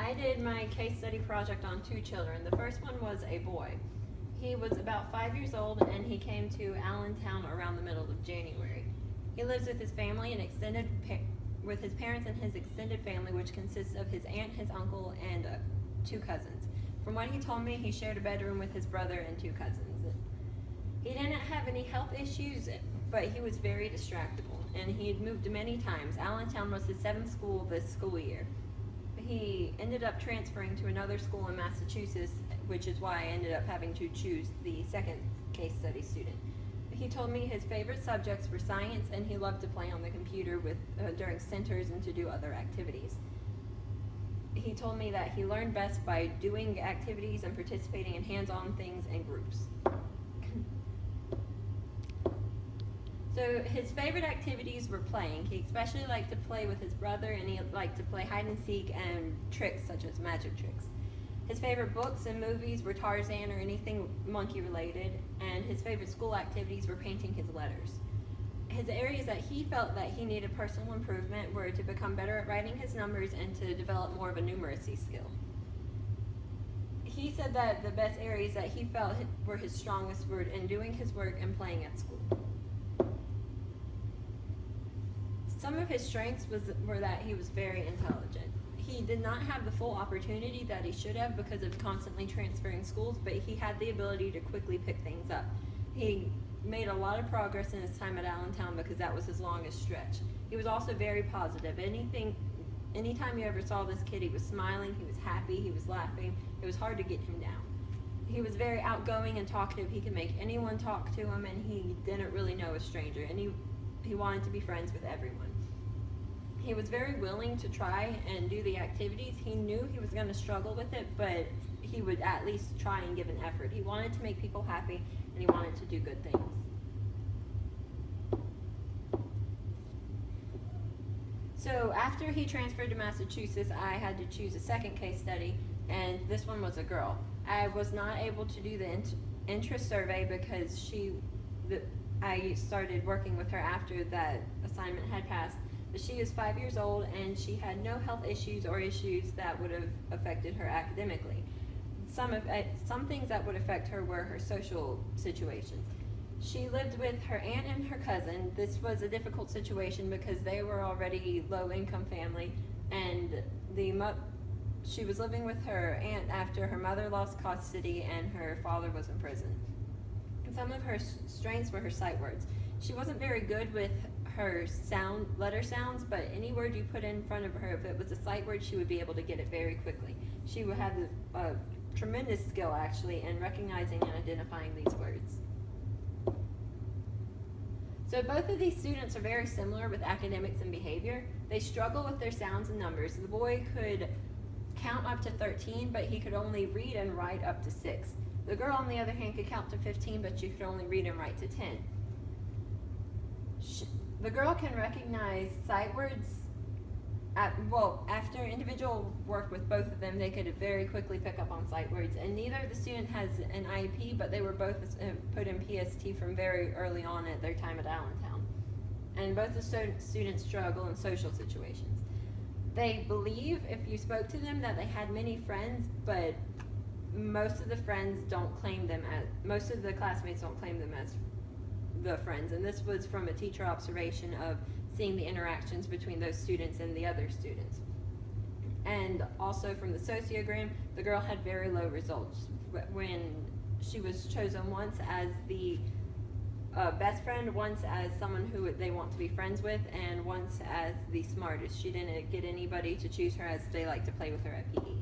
I did my case study project on 2 children. The first one was a boy. He was about 5 years old and he came to Allentown around the middle of January. He lives with his family and with his parents and his extended family, which consists of his aunt, his uncle, and 2 cousins. From what he told me, he shared a bedroom with his brother and 2 cousins. He didn't have any health issues, but he was very distractible, and he had moved many times. Allentown was his 7th school this school year. He ended up transferring to another school in Massachusetts, which is why I ended up having to choose the second case study student. He told me his favorite subjects were science, and he loved to play on the computer during centers and to do other activities. He told me that he learned best by doing activities and participating in hands-on things and groups. So his favorite activities were playing. He especially liked to play with his brother, and he liked to play hide and seek and tricks such as magic tricks. His favorite books and movies were Tarzan or anything monkey related, and his favorite school activities were painting his letters. His areas that he felt that he needed personal improvement were to become better at writing his numbers and to develop more of a numeracy skill. He said that the best areas that he felt were his strongest were in doing his work and playing at school. Some of his strengths were that he was very intelligent. He did not have the full opportunity that he should have because of constantly transferring schools, but he had the ability to quickly pick things up. He made a lot of progress in his time at Allentown because that was his longest stretch. He was also very positive. Anytime you ever saw this kid, he was smiling, he was happy, he was laughing. It was hard to get him down. He was very outgoing and talkative. He could make anyone talk to him, and he didn't really know a stranger, and he wanted to be friends with everyone. He was very willing to try and do the activities. He knew he was going to struggle with it, but he would at least try and give an effort. He wanted to make people happy, and he wanted to do good things. So after he transferred to Massachusetts, I had to choose a second case study, and this one was a girl. I was not able to do the interest survey because I started working with her after that assignment had passed. But she is 5 years old, and she had no health issues or issues that would have affected her academically. Some things that would affect her were her social situations. She lived with her aunt and her cousin. This was a difficult situation because they were already low-income family, and she was living with her aunt after her mother lost custody and her father was in prison. And some of her strengths were her sight words. She wasn't very good with her letter sounds, but any word you put in front of her, if it was a sight word, she would be able to get it very quickly. She would have a tremendous skill, actually, in recognizing and identifying these words. So both of these students are very similar with academics and behavior. They struggle with their sounds and numbers. The boy could count up to 13, but he could only read and write up to 6. The girl, on the other hand, could count to 15, but she could only read and write to 10. The girl can recognize sight words. After individual work with both of them, they could very quickly pick up on sight words. And neither of the student has an IEP, but they were both put in PST from very early on at their time at Allentown. And both the students struggle in social situations. They believe, if you spoke to them, that they had many friends, but most of the classmates don't claim them as the friends, and this was from a teacher observation of seeing the interactions between those students and the other students. And also from the sociogram, the girl had very low results. When she was chosen once as the best friend, once as someone who they want to be friends with, and once as the smartest. She didn't get anybody to choose her as they like to play with her at PE.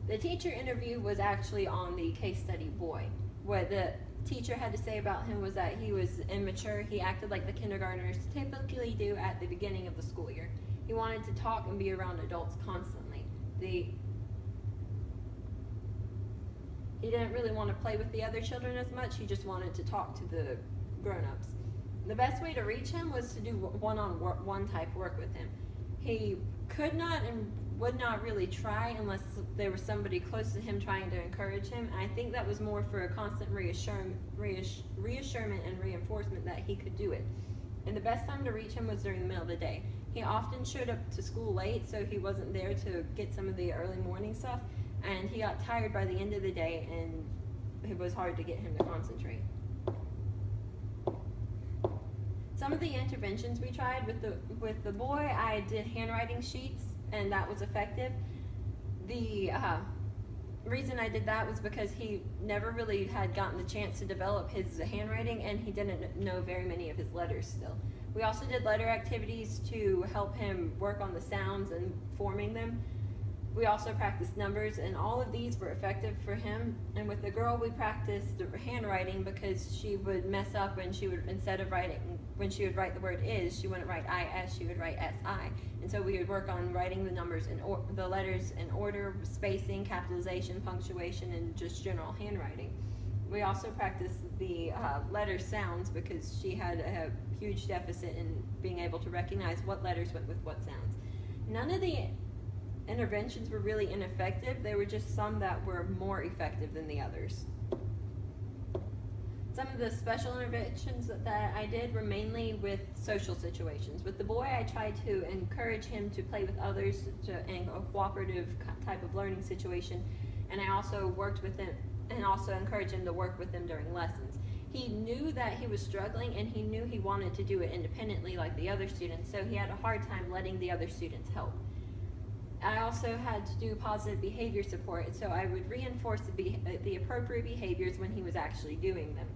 The teacher interview was actually on the case study boy. What the teacher had to say about him was that he was immature. He acted like the kindergartners typically do at the beginning of the school year. He wanted to talk and be around adults constantly. He didn't really want to play with the other children as much. He just wanted to talk to the grown-ups. The best way to reach him was to do one-on-one type work with him. He could not and would not really try unless there was somebody close to him trying to encourage him. And I think that was more for a constant reassurance and reinforcement that he could do it. And the best time to reach him was during the middle of the day. He often showed up to school late, so he wasn't there to get some of the early morning stuff, and he got tired by the end of the day, and it was hard to get him to concentrate. Some of the interventions we tried with the boy, I did handwriting sheets, and that was effective. The reason I did that was because he never really had gotten the chance to develop his handwriting, and he didn't know very many of his letters still. We also did letter activities to help him work on the sounds and forming them. We also practiced numbers, and all of these were effective for him. And with the girl, we practiced handwriting because she would mess up when she would, instead of writing, when she would write the word is, she wouldn't write IS, she would write SI. And so we would work on writing the numbers and the letters in order, spacing, capitalization, punctuation, and just general handwriting. We also practiced the letter sounds because she had a huge deficit in being able to recognize what letters went with what sounds. None of the interventions were really ineffective. There were just some that were more effective than the others. Some of the special interventions that I did were mainly with social situations. With the boy, I tried to encourage him to play with others in a cooperative type of learning situation, and I also worked with him and also encouraged him to work with them during lessons. He knew that he was struggling, and he knew he wanted to do it independently like the other students, so he had a hard time letting the other students help. I also had to do positive behavior support, so I would reinforce the appropriate behaviors when he was actually doing them.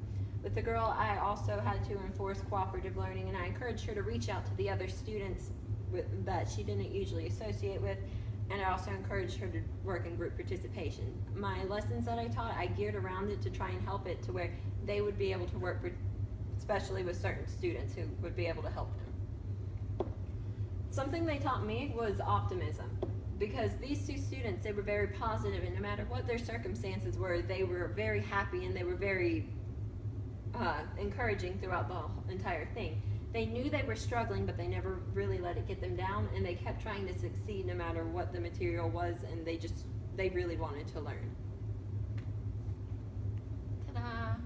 With the girl, I also had to enforce cooperative learning, and I encouraged her to reach out to the other students that she didn't usually associate with, and I also encouraged her to work in group participation. My lessons that I taught, I geared around it to try and help it to where they would be able to work, especially with certain students who would be able to help them. Something they taught me was optimism. Because these two students, they were very positive, and no matter what their circumstances were, they were very happy, and they were very encouraging throughout the entire thing. They knew they were struggling, but they never really let it get them down, and they kept trying to succeed no matter what the material was, and they really wanted to learn. Ta-da!